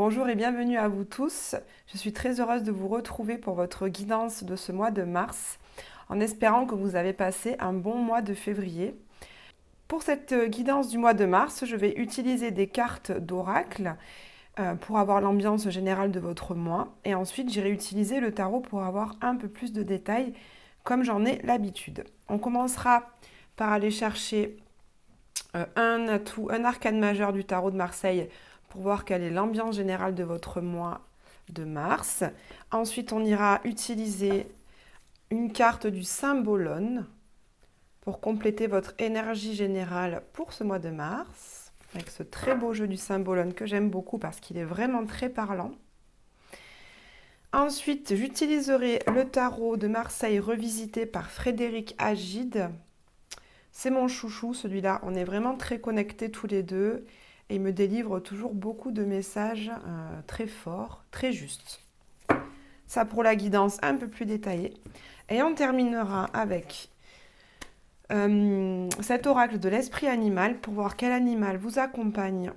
Bonjour et bienvenue à vous tous. Je suis très heureuse de vous retrouver pour votre guidance de ce mois de mars, en espérant que vous avez passé un bon mois de février. Pour cette guidance du mois de mars, je vais utiliser des cartes d'oracle pour avoir l'ambiance générale de votre mois. Et ensuite, j'irai utiliser le tarot pour avoir un peu plus de détails, comme j'en ai l'habitude. On commencera par aller chercher un atout, un arcane majeur du tarot de Marseille pour voir quelle est l'ambiance générale de votre mois de mars. Ensuite, on ira utiliser une carte du Symbolone pour compléter votre énergie générale pour ce mois de mars, avec ce très beau jeu du Symbolone que j'aime beaucoup parce qu'il est vraiment très parlant. Ensuite, j'utiliserai le tarot de Marseille revisité par Frédéric Agide. C'est mon chouchou, celui-là. On est vraiment très connectés tous les deux et il me délivre toujours beaucoup de messages très forts, très justes. Ça pour la guidance un peu plus détaillée. Et on terminera avec cet oracle de l'esprit animal pour voir quel animal vous accompagne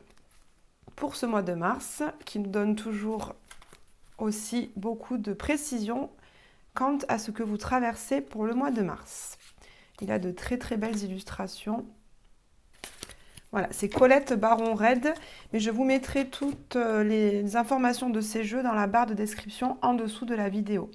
pour ce mois de mars, qui nous donne toujours aussi beaucoup de précision quant à ce que vous traversez pour le mois de mars. Il a de très très belles illustrations. Voilà, c'est Colette Baron-Red, mais je vous mettrai toutes les informations de ces jeux dans la barre de description en dessous de la vidéo.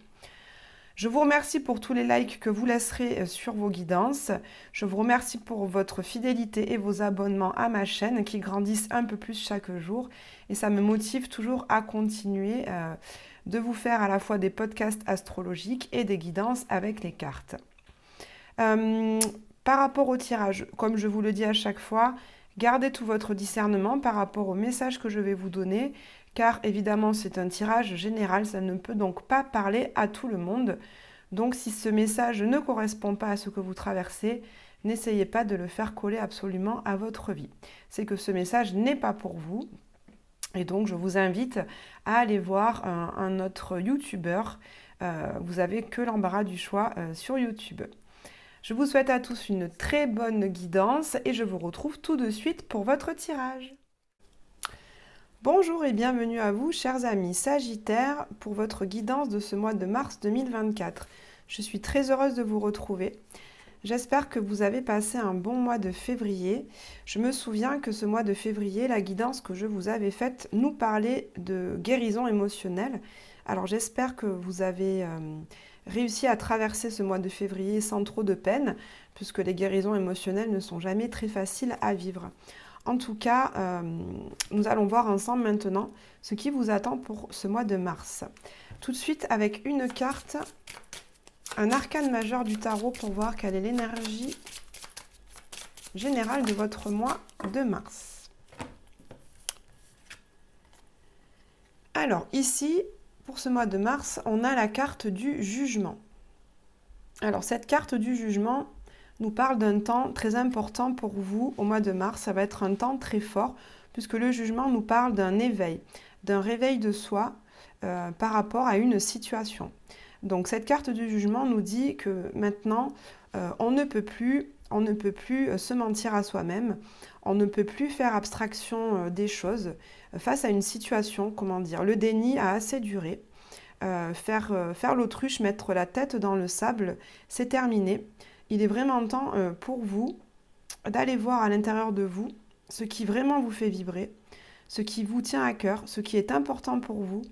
Je vous remercie pour tous les likes que vous laisserez sur vos guidances. Je vous remercie pour votre fidélité et vos abonnements à ma chaîne qui grandissent un peu plus chaque jour. Et ça me motive toujours à continuer de vous faire à la fois des podcasts astrologiques et des guidances avec les cartes. Par rapport au tirage, comme je vous le dis à chaque fois, gardez tout votre discernement par rapport au message que je vais vous donner, car évidemment c'est un tirage général, ça ne peut donc pas parler à tout le monde. Donc si ce message ne correspond pas à ce que vous traversez, n'essayez pas de le faire coller absolument à votre vie. C'est que ce message n'est pas pour vous. Et donc je vous invite à aller voir un autre youtubeur. Vous n'avez que l'embarras du choix sur YouTube. Je vous souhaite à tous une très bonne guidance et je vous retrouve tout de suite pour votre tirage. Bonjour et bienvenue à vous, chers amis Sagittaires, pour votre guidance de ce mois de mars 2024. Je suis très heureuse de vous retrouver. J'espère que vous avez passé un bon mois de février. Je me souviens que ce mois de février, la guidance que je vous avais faite nous parlait de guérison émotionnelle. Alors j'espère que vous avez réussi à traverser ce mois de février sans trop de peine, puisque les guérisons émotionnelles ne sont jamais très faciles à vivre. En tout cas, nous allons voir ensemble maintenant ce qui vous attend pour ce mois de mars. Tout de suite avec une carte, un arcane majeur du tarot pour voir quelle est l'énergie générale de votre mois de mars. Alors ici, pour ce mois de mars, on a la carte du jugement. Alors cette carte du jugement nous parle d'un temps très important pour vous au mois de mars. Ça va être un temps très fort puisque le jugement nous parle d'un éveil, d'un réveil de soi par rapport à une situation. Donc cette carte du jugement nous dit que maintenant on ne peut plus se mentir à soi-même, on ne peut plus faire abstraction des choses face à une situation, comment dire, le déni a assez duré. Faire l'autruche, mettre la tête dans le sable, c'est terminé. Il est vraiment temps pour vous d'aller voir à l'intérieur de vous ce qui vraiment vous fait vibrer, ce qui vous tient à cœur, ce qui est important pour vous,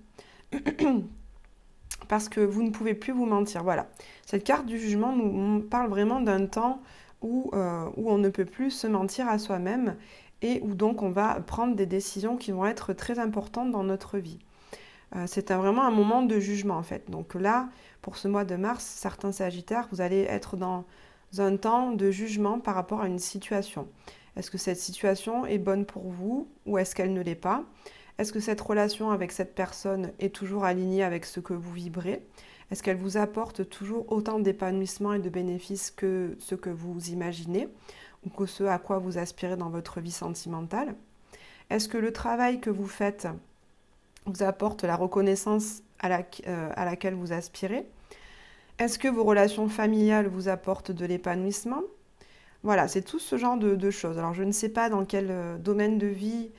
parce que vous ne pouvez plus vous mentir. Voilà. Cette carte du jugement nous parle vraiment d'un temps où on ne peut plus se mentir à soi-même et où donc on va prendre des décisions qui vont être très importantes dans notre vie. C'est vraiment un moment de jugement en fait. Donc là, pour ce mois de mars, certains Sagittaires, vous allez être dans un temps de jugement par rapport à une situation. Est-ce que cette situation est bonne pour vous ou est-ce qu'elle ne l'est pas? Est-ce que cette relation avec cette personne est toujours alignée avec ce que vous vibrez? Est-ce qu'elle vous apporte toujours autant d'épanouissement et de bénéfices que ce que vous imaginez ou que ce à quoi vous aspirez dans votre vie sentimentale? Est-ce que le travail que vous faites vous apporte la reconnaissance à laquelle vous aspirez? Est-ce que vos relations familiales vous apportent de l'épanouissement? Voilà, c'est tout ce genre de choses. Alors je ne sais pas dans quel domaine de vie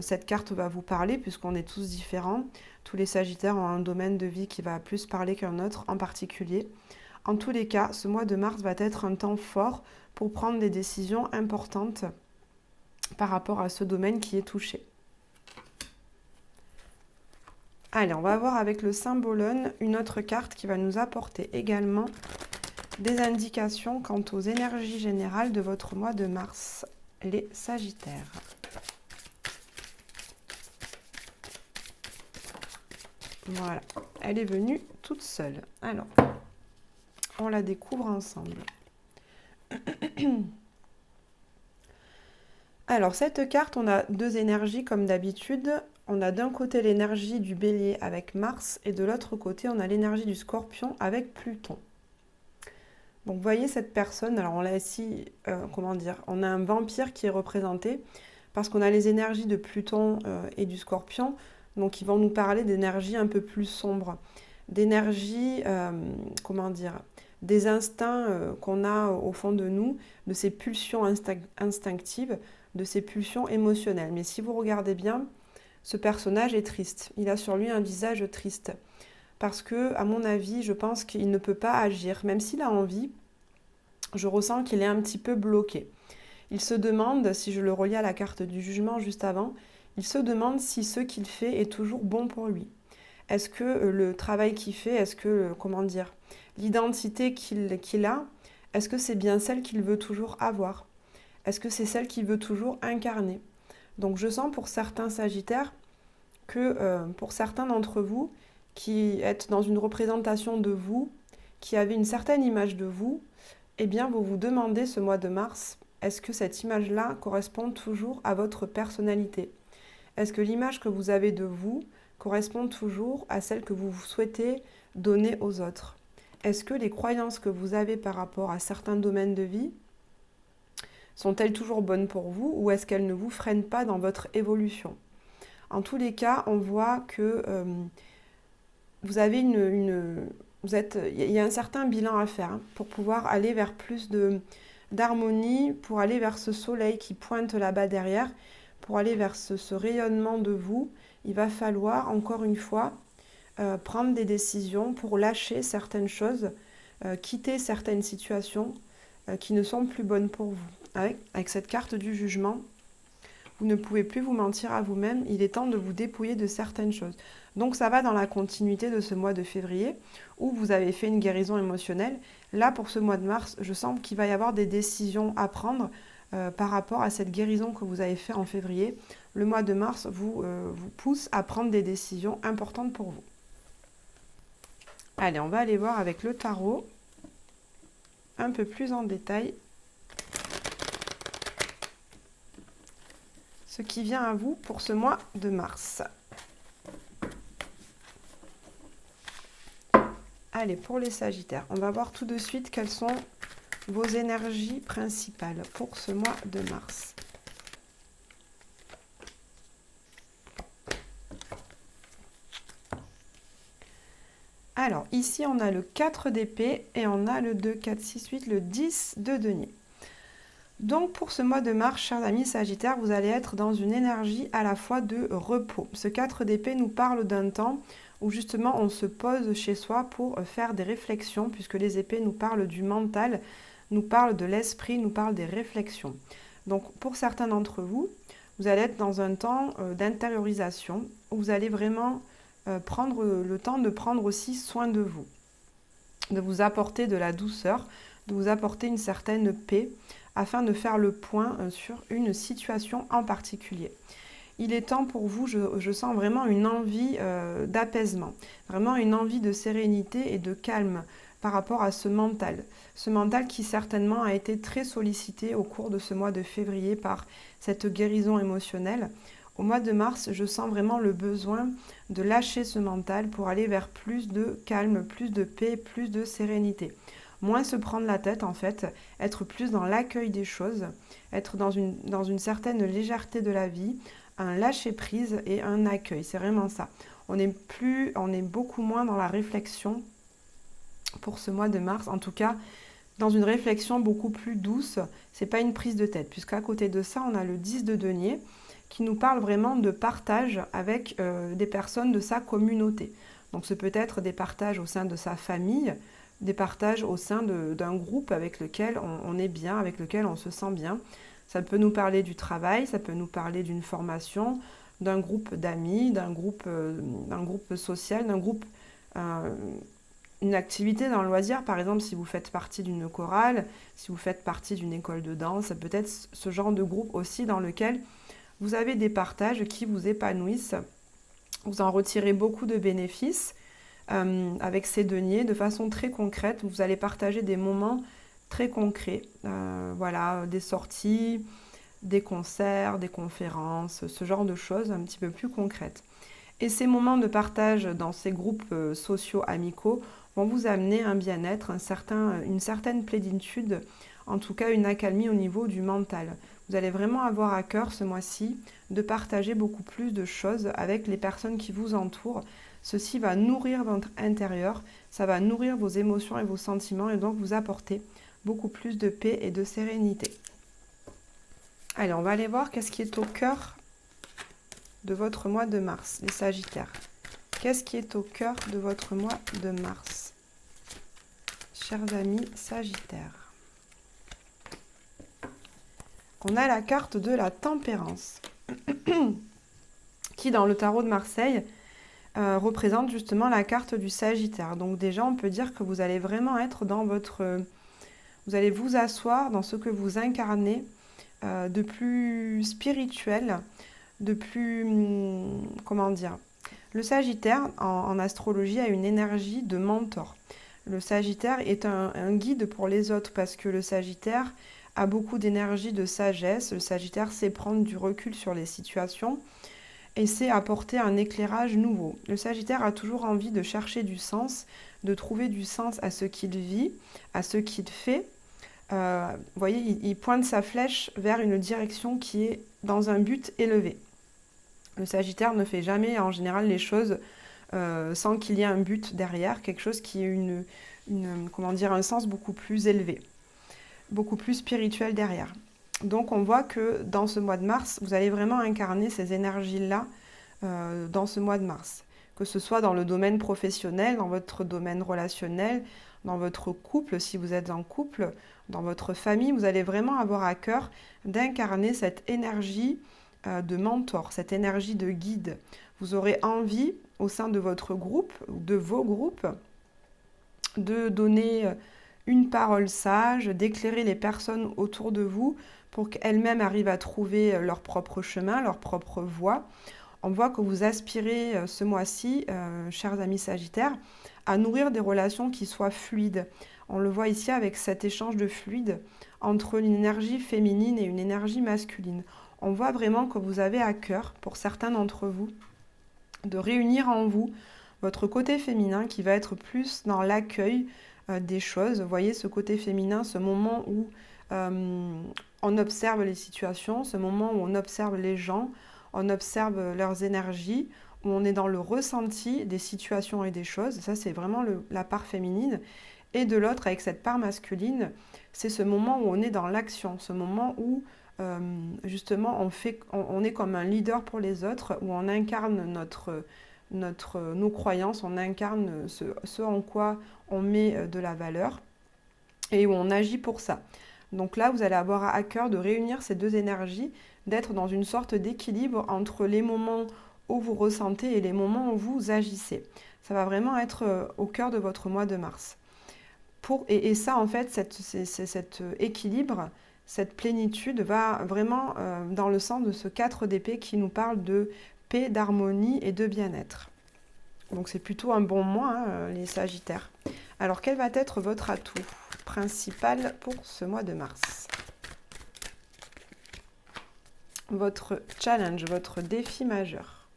cette carte va vous parler puisqu'on est tous différents. Tous les Sagittaires ont un domaine de vie qui va plus parler qu'un autre en particulier. En tous les cas, ce mois de mars va être un temps fort pour prendre des décisions importantes par rapport à ce domaine qui est touché. Allez, on va voir avec le Symbolone une autre carte qui va nous apporter également des indications quant aux énergies générales de votre mois de mars, les Sagittaires. Voilà, elle est venue toute seule. Alors, on la découvre ensemble. Alors, cette carte, on a deux énergies comme d'habitude. On a d'un côté l'énergie du Bélier avec Mars et de l'autre côté, on a l'énergie du Scorpion avec Pluton. Donc, vous voyez cette personne, alors on l'a ici, comment dire, on a un vampire qui est représenté parce qu'on a les énergies de Pluton et du Scorpion. Donc, ils vont nous parler d'énergie un peu plus sombre, d'énergie, comment dire, des instincts qu'on a au fond de nous, de ces pulsions instinctives, de ces pulsions émotionnelles. Mais si vous regardez bien, ce personnage est triste. Il a sur lui un visage triste. Parce que, à mon avis, je pense qu'il ne peut pas agir. Même s'il a envie, je ressens qu'il est un petit peu bloqué. Il se demande, si je le relie à la carte du jugement juste avant, il se demande si ce qu'il fait est toujours bon pour lui. Est-ce que le travail qu'il fait, est-ce que, comment dire, l'identité qu'il a, est-ce que c'est bien celle qu'il veut toujours avoir? Est-ce que c'est celle qu'il veut toujours incarner? Donc je sens pour certains Sagittaires que pour certains d'entre vous qui êtes dans une représentation de vous, qui avez une certaine image de vous, eh bien vous vous demandez ce mois de mars, est-ce que cette image-là correspond toujours à votre personnalité? Est-ce que l'image que vous avez de vous correspond toujours à celle que vous souhaitez donner aux autres? Est-ce que les croyances que vous avez par rapport à certains domaines de vie sont-elles toujours bonnes pour vous ou est-ce qu'elles ne vous freinent pas dans votre évolution? En tous les cas, on voit que vous avez il y a un certain bilan à faire pour pouvoir aller vers plus d'harmonie, pour aller vers ce soleil qui pointe là-bas derrière, pour aller vers ce rayonnement de vous. Il va falloir, encore une fois, prendre des décisions pour lâcher certaines choses, quitter certaines situations qui ne sont plus bonnes pour vous. Avec cette carte du jugement, vous ne pouvez plus vous mentir à vous-même, il est temps de vous dépouiller de certaines choses. Donc ça va dans la continuité de ce mois de février où vous avez fait une guérison émotionnelle. Là, pour ce mois de mars, je sens qu'il va y avoir des décisions à prendre par rapport à cette guérison que vous avez fait en février. Le mois de mars vous pousse à prendre des décisions importantes pour vous. Allez, on va aller voir avec le tarot un peu plus en détail ce qui vient à vous pour ce mois de mars. Allez, pour les Sagittaires, on va voir tout de suite quelles sont vos énergies principales pour ce mois de mars. Alors, ici, on a le 4 d'épée et on a le 2, 4, 6, 8, le 10 de denier. Donc, pour ce mois de mars, chers amis Sagittaires, vous allez être dans une énergie à la fois de repos. Ce 4 d'épée nous parle d'un temps où justement on se pose chez soi pour faire des réflexions, puisque les épées nous parlent du mental, nous parlent de l'esprit, nous parlent des réflexions. Donc, pour certains d'entre vous, vous allez être dans un temps d'intériorisation, où vous allez vraiment prendre le temps de prendre aussi soin de vous, de vous apporter de la douceur, de vous apporter une certaine paix, afin de faire le point sur une situation en particulier. Il est temps pour vous, je sens vraiment une envie d'apaisement, vraiment une envie de sérénité et de calme par rapport à ce mental qui certainement a été très sollicité au cours de ce mois de février par cette guérison émotionnelle. Au mois de mars, je sens vraiment le besoin de lâcher ce mental pour aller vers plus de calme, plus de paix, plus de sérénité. Moins se prendre la tête en fait, être plus dans l'accueil des choses, être dans une certaine légèreté de la vie, un lâcher-prise et un accueil, c'est vraiment ça. On est beaucoup moins dans la réflexion pour ce mois de mars, en tout cas dans une réflexion beaucoup plus douce, c'est pas une prise de tête, puisqu'à côté de ça, on a le 10 de denier qui nous parle vraiment de partage avec des personnes de sa communauté. Donc ce peut être des partages au sein de sa famille, des partages au sein d'un groupe avec lequel on est bien, avec lequel on se sent bien. Ça peut nous parler du travail, ça peut nous parler d'une formation, d'un groupe d'amis, d'un groupe social, d'un groupe, une activité dans le loisir. Par exemple, si vous faites partie d'une chorale, si vous faites partie d'une école de danse, ça peut être ce genre de groupe aussi dans lequel vous avez des partages qui vous épanouissent. Vous en retirez beaucoup de bénéfices avec ces deniers de façon très concrète. Vous allez partager des moments très concrets, voilà, des sorties, des concerts, des conférences, ce genre de choses un petit peu plus concrètes. Et ces moments de partage dans ces groupes sociaux amicaux vont vous amener un bien-être, une certaine plénitude, en tout cas une accalmie au niveau du mental. Vous allez vraiment avoir à cœur ce mois-ci de partager beaucoup plus de choses avec les personnes qui vous entourent. Ceci va nourrir votre intérieur, ça va nourrir vos émotions et vos sentiments et donc vous apporter beaucoup plus de paix et de sérénité. Allez, on va aller voir qu'est-ce qui est au cœur de votre mois de mars, les Sagittaires. Qu'est-ce qui est au cœur de votre mois de mars, chers amis Sagittaires? On a la carte de la tempérance, qui dans le tarot de Marseille représente justement la carte du Sagittaire. Donc déjà, on peut dire que vous allez vraiment être dans votre... vous allez vous asseoir dans ce que vous incarnez de plus spirituel, de plus... comment dire? Le Sagittaire, en astrologie, a une énergie de mentor. Le Sagittaire est un guide pour les autres parce que le Sagittaire a beaucoup d'énergie de sagesse. Le Sagittaire sait prendre du recul sur les situations et sait apporter un éclairage nouveau. Le Sagittaire a toujours envie de chercher du sens, de trouver du sens à ce qu'il vit, à ce qu'il fait. Vous voyez, il pointe sa flèche vers une direction qui est dans un but élevé. Le Sagittaire ne fait jamais en général les choses sans qu'il y ait un but derrière, quelque chose qui ait comment dire, un sens beaucoup plus élevé, beaucoup plus spirituel derrière. Donc on voit que dans ce mois de mars, vous allez vraiment incarner ces énergies-là dans ce mois de mars. Que ce soit dans le domaine professionnel, dans votre domaine relationnel, dans votre couple, si vous êtes en couple, dans votre famille, vous allez vraiment avoir à cœur d'incarner cette énergie de mentor, cette énergie de guide. Vous aurez envie, au sein de votre groupe, ou de vos groupes, de donner une parole sage, d'éclairer les personnes autour de vous pour qu'elles-mêmes arrivent à trouver leur propre chemin, leur propre voie. On voit que vous aspirez ce mois-ci, chers amis Sagittaires, à nourrir des relations qui soient fluides. On le voit ici avec cet échange de fluide entre une énergie féminine et une énergie masculine. On voit vraiment que vous avez à cœur, pour certains d'entre vous, de réunir en vous votre côté féminin qui va être plus dans l'accueil des choses. Vous voyez ce côté féminin, ce moment où on observe les situations, ce moment où on observe les gens, on observe leurs énergies, où on est dans le ressenti des situations et des choses. Ça, c'est vraiment la part féminine. Et de l'autre, avec cette part masculine, c'est ce moment où on est dans l'action, ce moment où justement on est comme un leader pour les autres, où on incarne nos croyances, on incarne ce en quoi on met de la valeur et où on agit pour ça. Donc là, vous allez avoir à cœur de réunir ces deux énergies, d'être dans une sorte d'équilibre entre les moments où vous ressentez et les moments où vous agissez. Ça va vraiment être au cœur de votre mois de mars. Et ça, en fait, cet équilibre, cette plénitude va vraiment dans le sens de ce 4 d'épée qui nous parle de paix, d'harmonie et de bien-être. Donc c'est plutôt un bon mois, hein, les Sagittaires. Alors quel va être votre atout principal pour ce mois de mars? Votre challenge, votre défi majeur.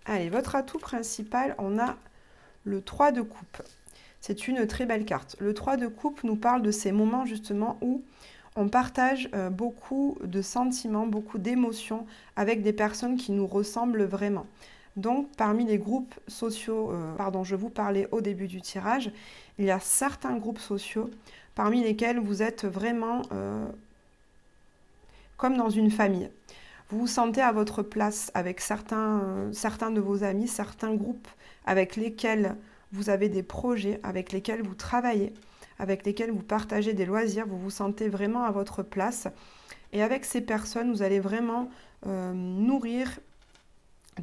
Allez, votre atout principal, on a le 3 de coupe. C'est une très belle carte. Le 3 de coupe nous parle de ces moments justement où on partage beaucoup de sentiments, beaucoup d'émotions avec des personnes qui nous ressemblent vraiment. Donc, parmi les groupes sociaux, je vous parlais au début du tirage, il y a certains groupes sociaux parmi lesquels vous êtes vraiment comme dans une famille. Vous vous sentez à votre place avec certains de vos amis, certains groupes avec lesquels vous avez des projets, avec lesquels vous travaillez, avec lesquels vous partagez des loisirs, vous vous sentez vraiment à votre place. Et avec ces personnes, vous allez vraiment nourrir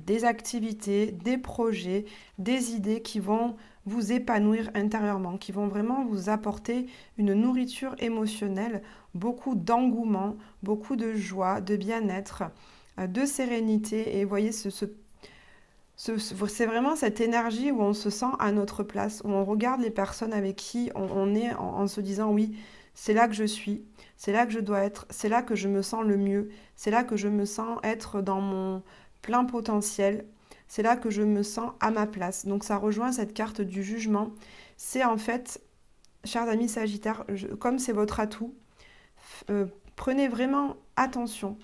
des activités, des projets, des idées qui vont vous épanouir intérieurement, qui vont vraiment vous apporter une nourriture émotionnelle, beaucoup d'engouement, beaucoup de joie, de bien-être, de sérénité. Et vous voyez, c'est vraiment cette énergie où on se sent à notre place, où on regarde les personnes avec qui on est en se disant oui, c'est là que je suis, c'est là que je dois être, c'est là que je me sens le mieux, c'est là que je me sens être dans mon plein potentiel, c'est là que je me sens à ma place. Donc ça rejoint cette carte du jugement. C'est en fait, chers amis Sagittaires, comme c'est votre atout, prenez vraiment attention,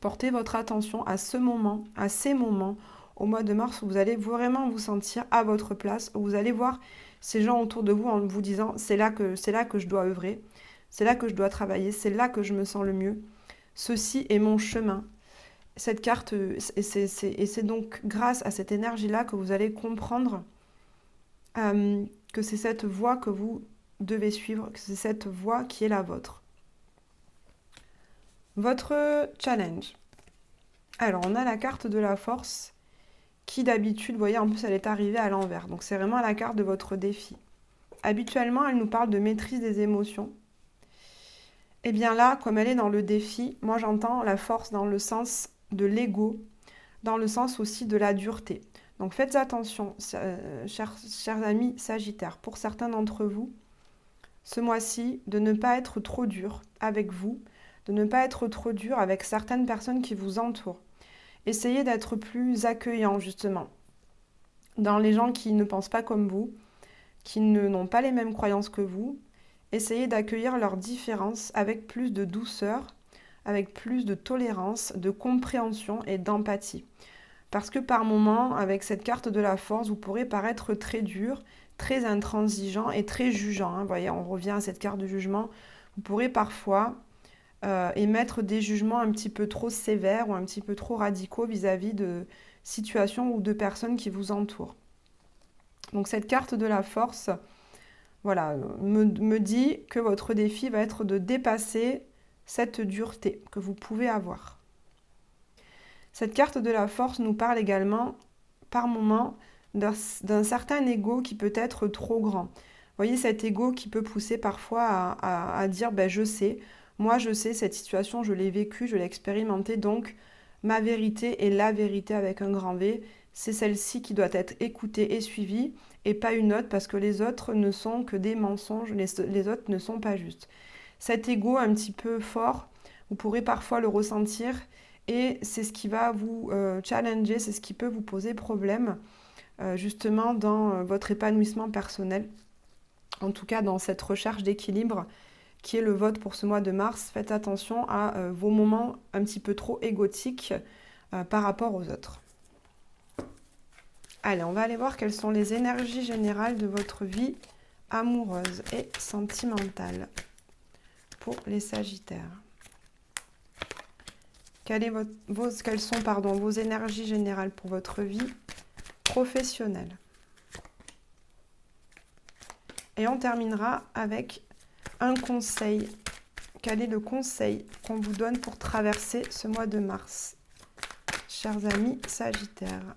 portez votre attention à ce moment, à ces moments au mois de mars où vous allez vraiment vous sentir à votre place, où vous allez voir ces gens autour de vous en vous disant c'est là que je dois œuvrer, c'est là que je dois travailler, c'est là que je me sens le mieux. Ceci est mon chemin. Cette carte, et c'est donc grâce à cette énergie-là que vous allez comprendre que c'est cette voie que vous devez suivre, que c'est cette voie qui est la vôtre. Votre challenge. Alors, on a la carte de la force qui d'habitude, vous voyez, en plus elle est arrivée à l'envers. Donc c'est vraiment la carte de votre défi. Habituellement, elle nous parle de maîtrise des émotions. Et bien là, comme elle est dans le défi, moi j'entends la force dans le sens de l'ego, dans le sens aussi de la dureté. Donc faites attention, chers amis Sagittaires, pour certains d'entre vous, ce mois-ci, de ne pas être trop dur avec vous, de ne pas être trop dur avec certaines personnes qui vous entourent. Essayez d'être plus accueillant, justement, dans les gens qui ne pensent pas comme vous, qui n'ont pas les mêmes croyances que vous. Essayez d'accueillir leurs différences avec plus de douceur, avec plus de tolérance, de compréhension et d'empathie. Parce que par moments, avec cette carte de la force, vous pourrez paraître très dur, très intransigeant et très jugeant. Vous voyez, on revient à cette carte de jugement. Vous pourrez parfois émettre des jugements un petit peu trop sévères ou un petit peu trop radicaux vis-à-vis de situations ou de personnes qui vous entourent. Donc cette carte de la force, voilà, me dit que votre défi va être de dépasser cette dureté que vous pouvez avoir. Cette carte de la force nous parle également, par moments, d'un certain ego qui peut être trop grand. Vous voyez, cet ego qui peut pousser parfois à dire ben, « je sais, moi je sais, cette situation, je l'ai vécue, je l'ai expérimentée, donc ma vérité est la vérité avec un grand V. C'est celle-ci qui doit être écoutée et suivie, et pas une autre, parce que les autres ne sont que des mensonges, les autres ne sont pas justes. » Cet ego un petit peu fort, vous pourrez parfois le ressentir, et c'est ce qui va vous challenger, c'est ce qui peut vous poser problème, justement dans votre épanouissement personnel. En tout cas, dans cette recherche d'équilibre qui est le vôtre pour ce mois de mars, faites attention à vos moments un petit peu trop égotiques par rapport aux autres. Allez, on va aller voir quelles sont les énergies générales de votre vie amoureuse et sentimentale pour les Sagittaires. Quelles sont vos énergies générales pour votre vie professionnelle? Et on terminera avec un conseil. Quel est le conseil qu'on vous donne pour traverser ce mois de mars, chers amis Sagittaires?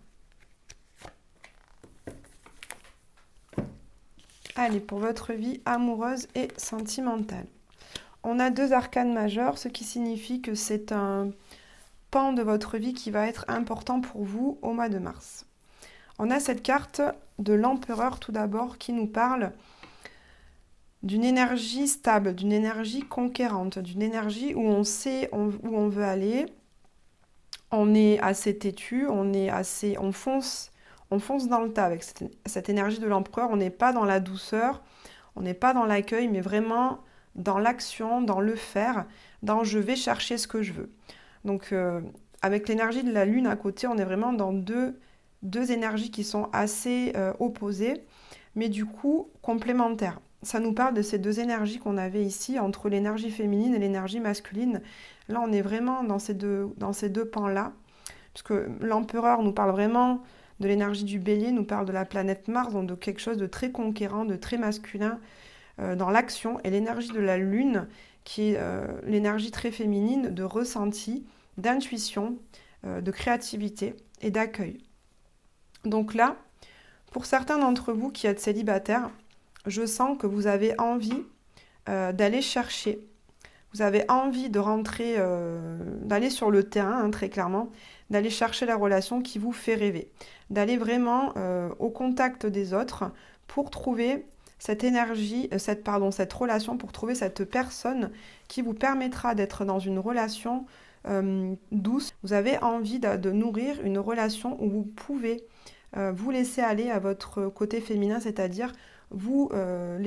Allez, pour votre vie amoureuse et sentimentale. On a 2 arcanes majeures, ce qui signifie que c'est un pan de votre vie qui va être important pour vous au mois de mars. On a cette carte de l'empereur tout d'abord qui nous parle d'une énergie stable, d'une énergie conquérante, d'une énergie où on sait où on veut aller, on est assez têtu, on fonce dans le tas avec cette énergie de l'empereur. On n'est pas dans la douceur, on n'est pas dans l'accueil, mais vraiment dans l'action, dans le faire, dans je vais chercher ce que je veux. Donc avec l'énergie de la lune à côté, on est vraiment dans deux énergies qui sont assez opposées, mais du coup complémentaires. ça nous parle de ces deux énergies qu'on avait ici, entre l'énergie féminine et l'énergie masculine. Là, on est vraiment dans ces deux pans-là, puisque l'empereur nous parle vraiment de l'énergie du bélier, nous parle de la planète Mars, donc de quelque chose de très conquérant, de très masculin dans l'action, et l'énergie de la lune, qui est l'énergie très féminine de ressenti, d'intuition, de créativité et d'accueil. Donc là, pour certains d'entre vous qui êtes célibataires, je sens que vous avez envie d'aller chercher, vous avez envie de rentrer, d'aller sur le terrain, hein, très clairement, d'aller chercher la relation qui vous fait rêver, d'aller vraiment au contact des autres pour trouver cette énergie, cette relation, pour trouver cette personne qui vous permettra d'être dans une relation douce. Vous avez envie de nourrir une relation où vous pouvez vous laisser aller à votre côté féminin, c'est-à-dire vous vous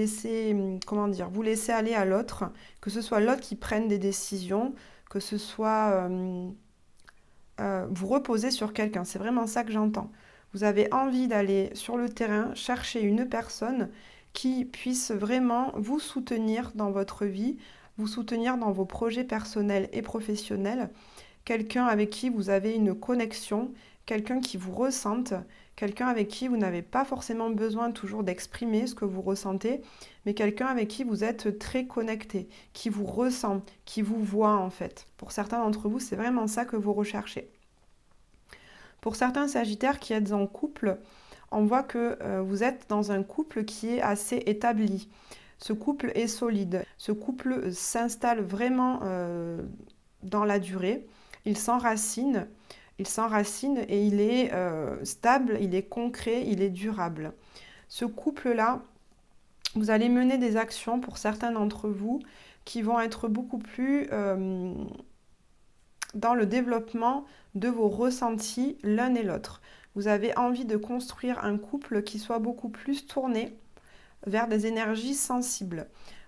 laisser aller à l'autre, que ce soit l'autre qui prenne des décisions, que ce soit vous reposer sur quelqu'un. C'est vraiment ça que j'entends. Vous avez envie d'aller sur le terrain chercher une personne qui puisse vraiment vous soutenir dans votre vie, vous soutenir dans vos projets personnels et professionnels, quelqu'un avec qui vous avez une connexion, quelqu'un qui vous ressente, quelqu'un avec qui vous n'avez pas forcément besoin toujours d'exprimer ce que vous ressentez, mais quelqu'un avec qui vous êtes très connecté, qui vous ressent, qui vous voit en fait. Pour certains d'entre vous, c'est vraiment ça que vous recherchez. Pour certains Sagittaires qui êtes en couple, on voit que vous êtes dans un couple qui est assez établi. Ce couple est solide. Ce couple s'installe vraiment dans la durée. Il s'enracine et il est stable, il est concret, il est durable. Ce couple-là, vous allez mener des actions pour certains d'entre vous qui vont être beaucoup plus dans le développement de vos ressentis l'un et l'autre. Vous avez envie de construire un couple qui soit beaucoup plus tourné vers des énergies sensibles.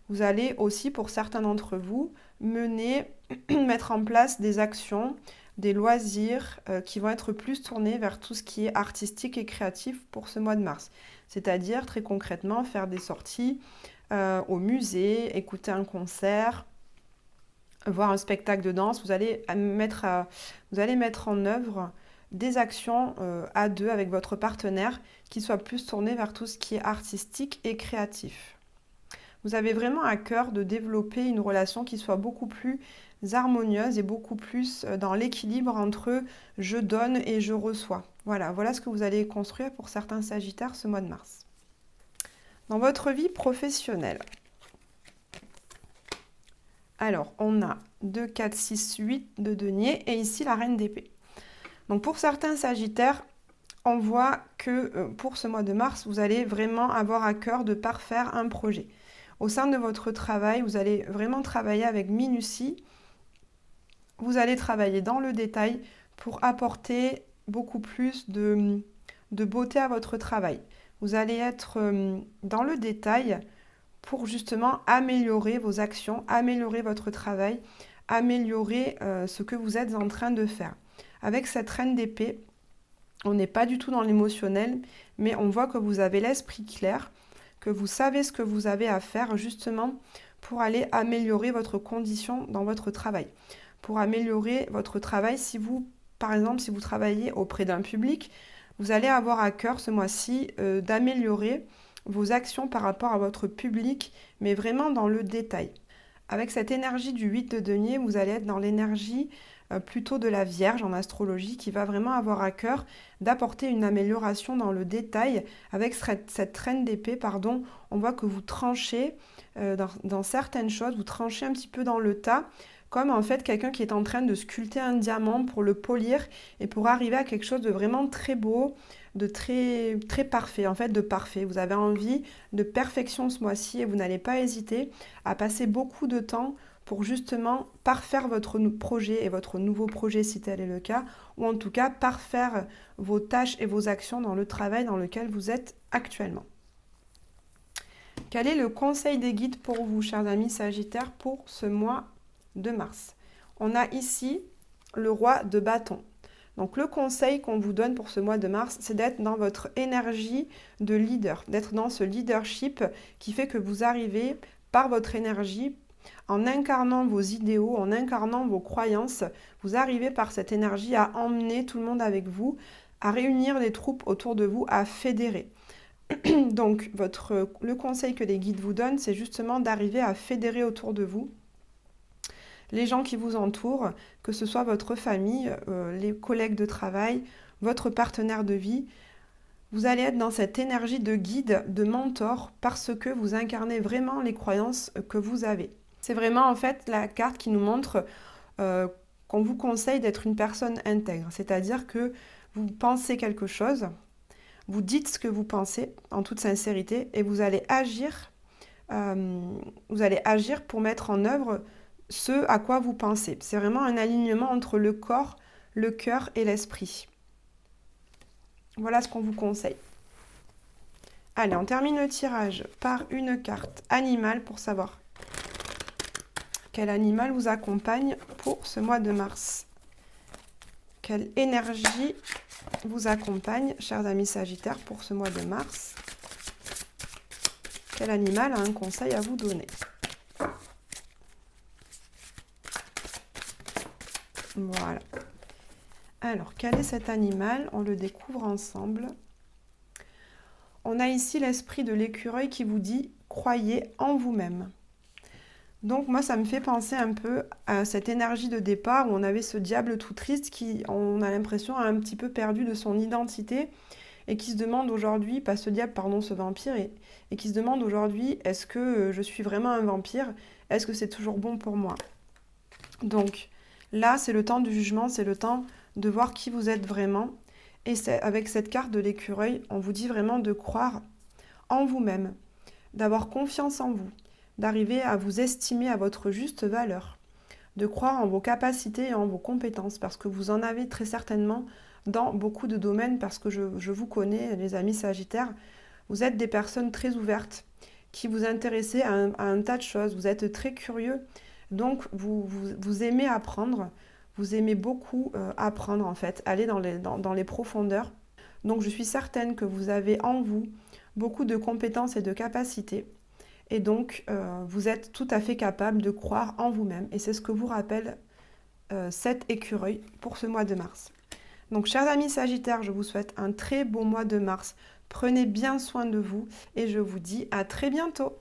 Vous allez aussi, pour certains d'entre vous, mettre en place des actions, des loisirs qui vont être plus tournés vers tout ce qui est artistique et créatif pour ce mois de mars. C'est-à-dire, très concrètement, faire des sorties au musée, écouter un concert, voir un spectacle de danse. Vous allez mettre en œuvre des actions à deux avec votre partenaire qui soient plus tournées vers tout ce qui est artistique et créatif. Vous avez vraiment à cœur de développer une relation qui soit beaucoup plus harmonieuse et beaucoup plus dans l'équilibre entre je donne et je reçois. Voilà ce que vous allez construire pour certains Sagittaires ce mois de mars. Dans votre vie professionnelle, alors on a 2, 4, 6, 8 de denier et ici la reine d'épée. Donc pour certains Sagittaires, on voit que pour ce mois de mars, vous allez vraiment avoir à cœur de parfaire un projet. Au sein de votre travail, vous allez vraiment travailler avec minutie. Vous allez travailler dans le détail pour apporter beaucoup plus de beauté à votre travail. Vous allez être dans le détail pour justement améliorer vos actions, améliorer votre travail, améliorer ce que vous êtes en train de faire. Avec cette reine d'épée, on n'est pas du tout dans l'émotionnel, mais on voit que vous avez l'esprit clair, que vous savez ce que vous avez à faire justement pour aller améliorer votre condition dans votre travail. Pour améliorer votre travail, par exemple, si vous travaillez auprès d'un public, vous allez avoir à cœur ce mois-ci d'améliorer vos actions par rapport à votre public, mais vraiment dans le détail. Avec cette énergie du 8 de denier, vous allez être dans l'énergie plutôt de la Vierge en astrologie qui va vraiment avoir à cœur d'apporter une amélioration dans le détail. Avec cette reine d'épée, on voit que vous tranchez dans certaines choses, vous tranchez un petit peu dans le tas, comme en fait quelqu'un qui est en train de sculpter un diamant pour le polir et pour arriver à quelque chose de vraiment très beau, de très, très parfait, en fait de parfait. Vous avez envie de perfection ce mois-ci et vous n'allez pas hésiter à passer beaucoup de temps pour justement parfaire votre projet et votre nouveau projet si tel est le cas, ou en tout cas parfaire vos tâches et vos actions dans le travail dans lequel vous êtes actuellement. Quel est le conseil des guides pour vous, chers amis Sagittaires, pour ce mois de mars? On a ici le roi de bâton. Donc le conseil qu'on vous donne pour ce mois de mars, c'est d'être dans votre énergie de leader, d'être dans ce leadership qui fait que vous arrivez par votre énergie, en incarnant vos idéaux, en incarnant vos croyances, vous arrivez par cette énergie à emmener tout le monde avec vous, à réunir les troupes autour de vous, à fédérer. Donc le conseil que les guides vous donnent, c'est justement d'arriver à fédérer autour de vous les gens qui vous entourent, que ce soit votre famille, les collègues de travail, votre partenaire de vie. Vous allez être dans cette énergie de guide, de mentor, parce que vous incarnez vraiment les croyances que vous avez. C'est vraiment en fait la carte qui nous montre qu'on vous conseille d'être une personne intègre, c'est-à-dire que vous pensez quelque chose, vous dites ce que vous pensez en toute sincérité et vous allez agir pour mettre en œuvre ce à quoi vous pensez. C'est vraiment un alignement entre le corps, le cœur et l'esprit. Voilà ce qu'on vous conseille. Allez, on termine le tirage par une carte animale pour savoir quel animal vous accompagne pour ce mois de mars. Quelle énergie vous accompagne, chers amis Sagittaires, pour ce mois de mars? Quel animal a un conseil à vous donner? Voilà. Alors, quel est cet animal? On le découvre ensemble. On a ici l'esprit de l'écureuil qui vous dit « Croyez en vous-même ». Donc moi, ça me fait penser un peu à cette énergie de départ où on avait ce diable tout triste qui, on a l'impression, a un petit peu perdu de son identité et qui se demande aujourd'hui, pas ce diable, pardon, ce vampire, et qui se demande aujourd'hui, est-ce que je suis vraiment un vampire? Est-ce que c'est toujours bon pour moi? Donc là, c'est le temps du jugement, c'est le temps de voir qui vous êtes vraiment. Et avec cette carte de l'écureuil, on vous dit vraiment de croire en vous-même, d'avoir confiance en vous, d'arriver à vous estimer à votre juste valeur, de croire en vos capacités et en vos compétences, parce que vous en avez très certainement dans beaucoup de domaines, parce que je vous connais, les amis Sagittaires, vous êtes des personnes très ouvertes, qui vous intéressez à un tas de choses, vous êtes très curieux, donc vous aimez apprendre, vous aimez beaucoup apprendre en fait, aller dans les profondeurs. Donc je suis certaine que vous avez en vous beaucoup de compétences et de capacités. Et donc, vous êtes tout à fait capable de croire en vous-même. Et c'est ce que vous rappelle cet écureuil pour ce mois de mars. Donc, chers amis Sagittaires, je vous souhaite un très beau mois de mars. Prenez bien soin de vous et je vous dis à très bientôt.